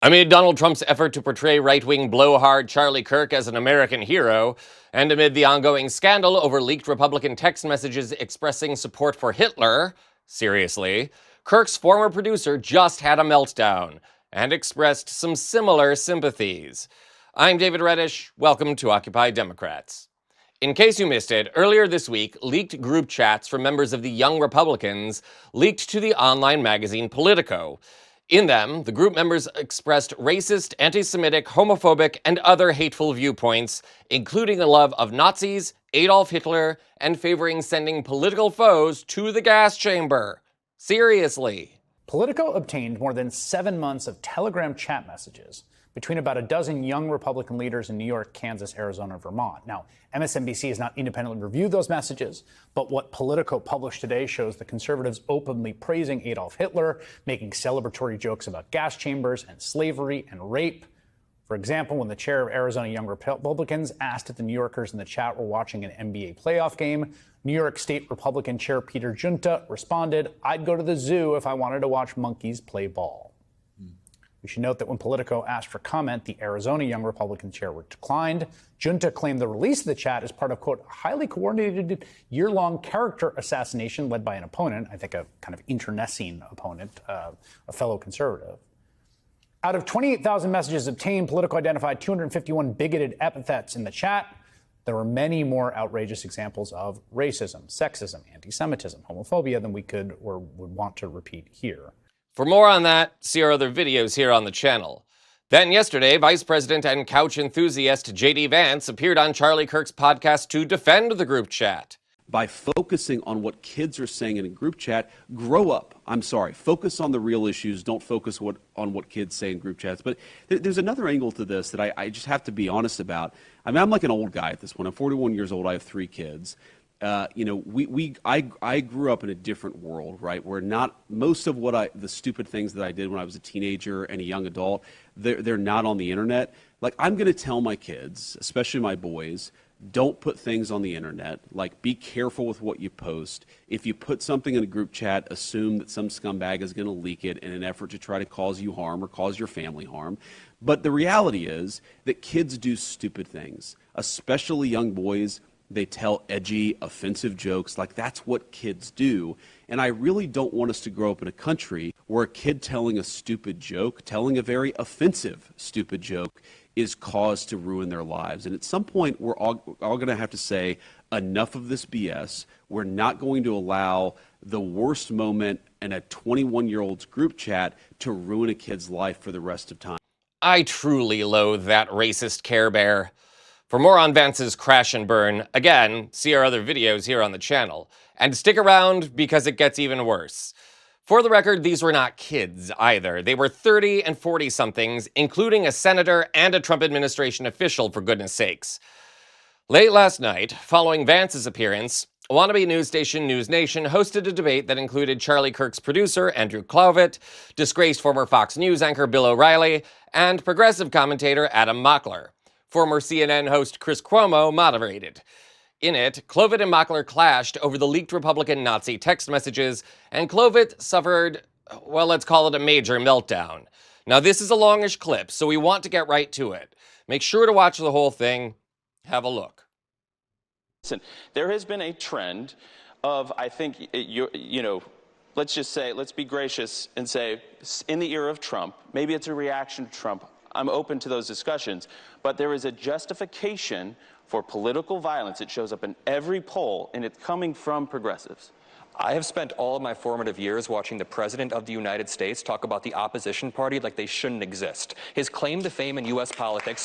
Amid Donald Trump's effort to portray right-wing blowhard Charlie Kirk as an American hero, and amid the ongoing scandal over leaked Republican text messages expressing support for Hitler, seriously, Kirk's former producer just had a meltdown and expressed some similar sympathies. I'm David Reddish. Welcome to Occupy Democrats. In case you missed it, earlier this week, leaked group chats from members of the Young Republicans leaked to the online magazine Politico. In them, the group members expressed racist, anti-Semitic, homophobic, and other hateful viewpoints, including a love of Nazis, Adolf Hitler, and favoring sending political foes to the gas chamber. Seriously. Politico obtained more than 7 months of Telegram chat messages between about a dozen young Republican leaders in New York, Kansas, Arizona, and Vermont. Now, MSNBC has not independently reviewed those messages, but what Politico published today shows the conservatives openly praising Adolf Hitler, making celebratory jokes about gas chambers and slavery and rape. For example, when the chair of Arizona Young Republicans asked if the New Yorkers in the chat were watching an NBA playoff game, New York State Republican Chair Peter Junta responded, "I'd go to the zoo if I wanted to watch monkeys play ball." We should note that when Politico asked for comment, the Arizona Young Republican chair declined. Junta claimed the release of the chat is part of, quote, a highly coordinated year-long character assassination led by an opponent, I think a kind of internecine opponent, a fellow conservative. Out of 28,000 messages obtained, Politico identified 251 bigoted epithets in the chat. There were many more outrageous examples of racism, sexism, anti-Semitism, homophobia than we could or would want to repeat here. For more on that, see our other videos here on the channel. Then yesterday, Vice President and couch enthusiast J.D. Vance appeared on Charlie Kirk's podcast to defend the group chat. By focusing on what kids are saying in a group chat, grow up. I'm sorry, focus on the real issues. Don't focus on what kids say in group chats. But there's another angle to this that I just have to be honest about. I mean, I'm like an old guy at this point. I'm 41 years old. I have 3 kids. I grew up in a different world, right? Where not most of the stupid things that I did when I was a teenager and a young adult, they're not on the internet. Like, I'm going to tell my kids, especially my boys, don't put things on the internet. Like, be careful with what you post. If you put something in a group chat, assume that some scumbag is going to leak it in an effort to try to cause you harm or cause your family harm. But the reality is that kids do stupid things, especially young boys. They tell edgy, offensive jokes. Like, that's what kids do. And I really don't want us to grow up in a country where a kid telling a stupid joke, telling a very offensive stupid joke, is cause to ruin their lives. And at some point, we're all going to have to say, enough of this BS. We're not going to allow the worst moment in a 21-year-old's group chat to ruin a kid's life for the rest of time. I truly loathe that racist Care Bear. For more on Vance's crash and burn, again, see our other videos here on the channel. And stick around because it gets even worse. For the record, these were not kids either. They were 30 and 40-somethings, including a senator and a Trump administration official, for goodness sakes. Late last night, following Vance's appearance, wannabe news station News Nation hosted a debate that included Charlie Kirk's producer, Andrew Clovet, disgraced former Fox News anchor Bill O'Reilly, and progressive commentator Adam Mockler. Former CNN host Chris Cuomo moderated. In it, Clovet and Mockler clashed over the leaked Republican Nazi text messages, and Clovet suffered, well, let's call it a major meltdown. Now, this is a longish clip, so we want to get right to it. Make sure to watch the whole thing. Have a look. Listen, there has been a trend of, I think, let's just say, let's be gracious and say, in the era of Trump, maybe it's a reaction to Trump. I'm open to those discussions, but there is a justification for political violence. It shows up in every poll, and it's coming from progressives. I have spent all of my formative years watching the President of the United States talk about the opposition party like they shouldn't exist. His claim to fame in U.S. politics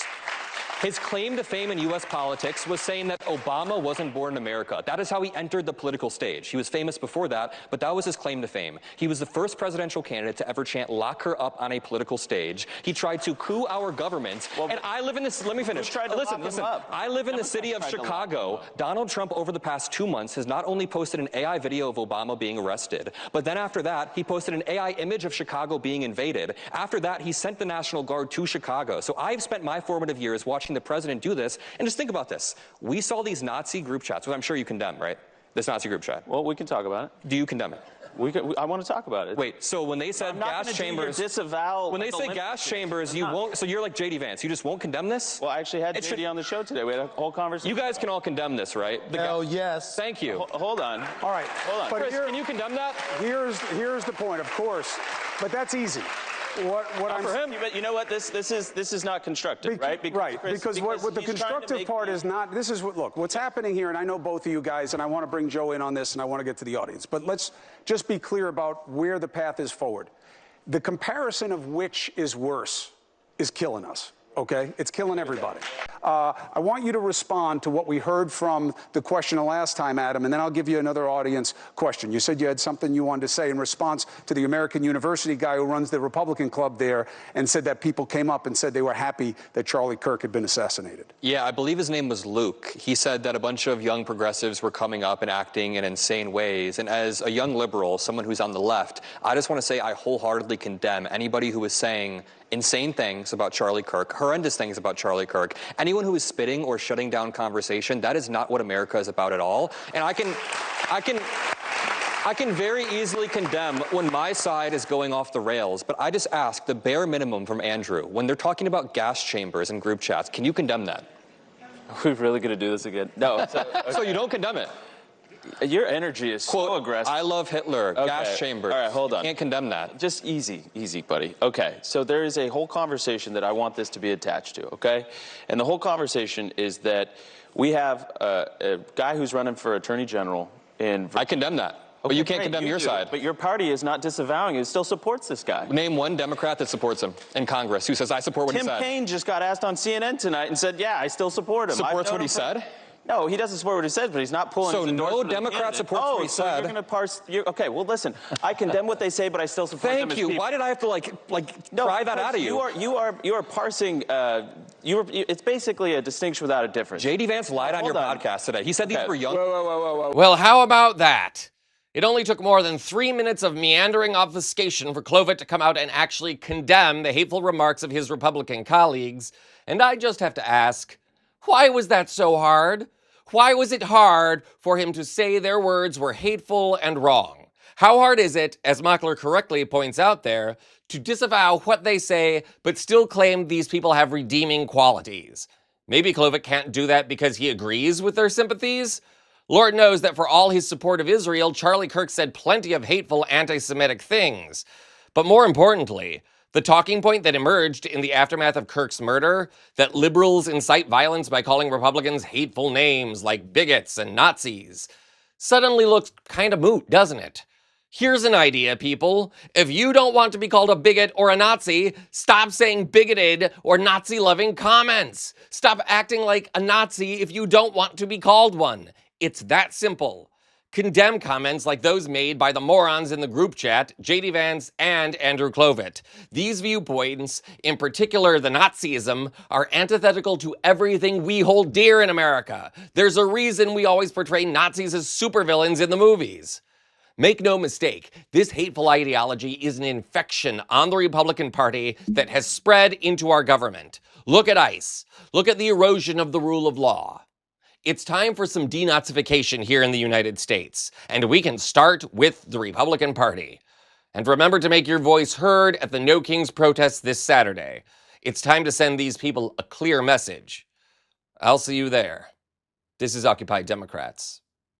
was saying that Obama wasn't born in America. That is how he entered the political stage. He was famous before that, but that was his claim to fame. He was the first presidential candidate to ever chant "lock her up" on a political stage. He tried to coup our government. Well, and I live in this, let me finish. Listen. I live in the city of Chicago. Donald Trump, over the past 2 months, has not only posted an AI video of Obama being arrested, but then after that, he posted an AI image of Chicago being invaded. After that, he sent the National Guard to Chicago. So I've spent my formative years watching the president do this, and just think about this. We saw these Nazi group chats, which I'm sure you condemn, right? This Nazi group chat. Well, we can talk about it. Do you condemn it? I want to talk about it. Wait, so when they said I'm not gas gonna do your chambers, disavow. when they the say limit- gas chambers, you won't. So you're like JD Vance. You just won't condemn this. Well, I actually had It JD should- on the show today. We had a whole conversation. You guys can all condemn this, right? Hell yes. Thank you. Hold on. All right. Hold on. But Chris, here- can you condemn that? here's the point, of course. But that's easy. What Not I'm for him. But you know what? This is not constructive, right? Because what the he's trying to constructive make part me- is not, this is what, look, what's happening here, and I know both of you guys, and I want to bring Joe in on this, and I want to get to the audience, but let's just be clear about where the path is forward. The comparison of which is worse is killing us. Okay? It's killing everybody. I want you to respond to what we heard from the question the last time, Adam, and then I'll give you another audience question. You said you had something you wanted to say in response to the American University guy who runs the Republican club there and said that people came up and said they were happy that Charlie Kirk had been assassinated. Yeah, I believe his name was Luke. He said that a bunch of young progressives were coming up and acting in insane ways. And as a young liberal, someone who's on the left, I just want to say I wholeheartedly condemn anybody who is saying insane things about Charlie Kirk, horrendous things about Charlie Kirk. Anyone who is spitting or shutting down conversation, that is not what America is about at all. And I can very easily condemn when my side is going off the rails, but I just ask the bare minimum from Andrew. When they're talking about gas chambers and group chats, can you condemn that? Are we really going to do this again? No. So you don't condemn it? Your energy is Quote, so aggressive. I love Hitler, gas Okay. chambers. All right, hold on. You can't condemn that. Just easy, buddy. Okay, so there is a whole conversation that I want this to be attached to, okay? And the whole conversation is that we have a guy who's running for Attorney General in... I condemn that. But Okay, you can't great, condemn you your do, side. But your party is not disavowing it. It still supports this guy. Name one Democrat that supports him in Congress who says, I support what Tim he said. Kaine just got asked on CNN tonight and said, yeah, I still support him. Supports what he said? No, he doesn't support what he says, but he's not pulling So his no endorsement of the Democrat candidate. supports what he so said. you're going to parse... okay, well, listen. I condemn what they say, but I still support them Thank as you. people. Why did I have to No, pry that because out of you? You are parsing. It's basically a distinction without a difference. JD Vance lied on your Hold on. podcast today. He said these Okay. were young. Whoa. Well, how about that? It only took more than 3 minutes of meandering obfuscation for Clovet to come out and actually condemn the hateful remarks of his Republican colleagues. And I just have to ask, why was that so hard? Why was it hard for him to say their words were hateful and wrong? How hard is it, as Mockler correctly points out there, to disavow what they say but still claim these people have redeeming qualities? Maybe Clovet can't do that because he agrees with their sympathies? Lord knows that for all his support of Israel, Charlie Kirk said plenty of hateful anti-Semitic things. But more importantly, the talking point that emerged in the aftermath of Kirk's murder, that liberals incite violence by calling Republicans hateful names like bigots and Nazis, suddenly looks kind of moot, doesn't it? Here's an idea, people. If you don't want to be called a bigot or a Nazi, stop saying bigoted or Nazi-loving comments. Stop acting like a Nazi if you don't want to be called one. It's that simple. Condemn comments like those made by the morons in the group chat, JD Vance and Andrew Clovet. These viewpoints, in particular the Nazism, are antithetical to everything we hold dear in America. There's a reason we always portray Nazis as supervillains in the movies. Make no mistake, this hateful ideology is an infection on the Republican Party that has spread into our government. Look at ICE. Look at the erosion of the rule of law. It's time for some denazification here in the United States, and we can start with the Republican Party. And remember to make your voice heard at the No Kings protests this Saturday. It's time to send these people a clear message. I'll see you there. This is Occupy Democrats.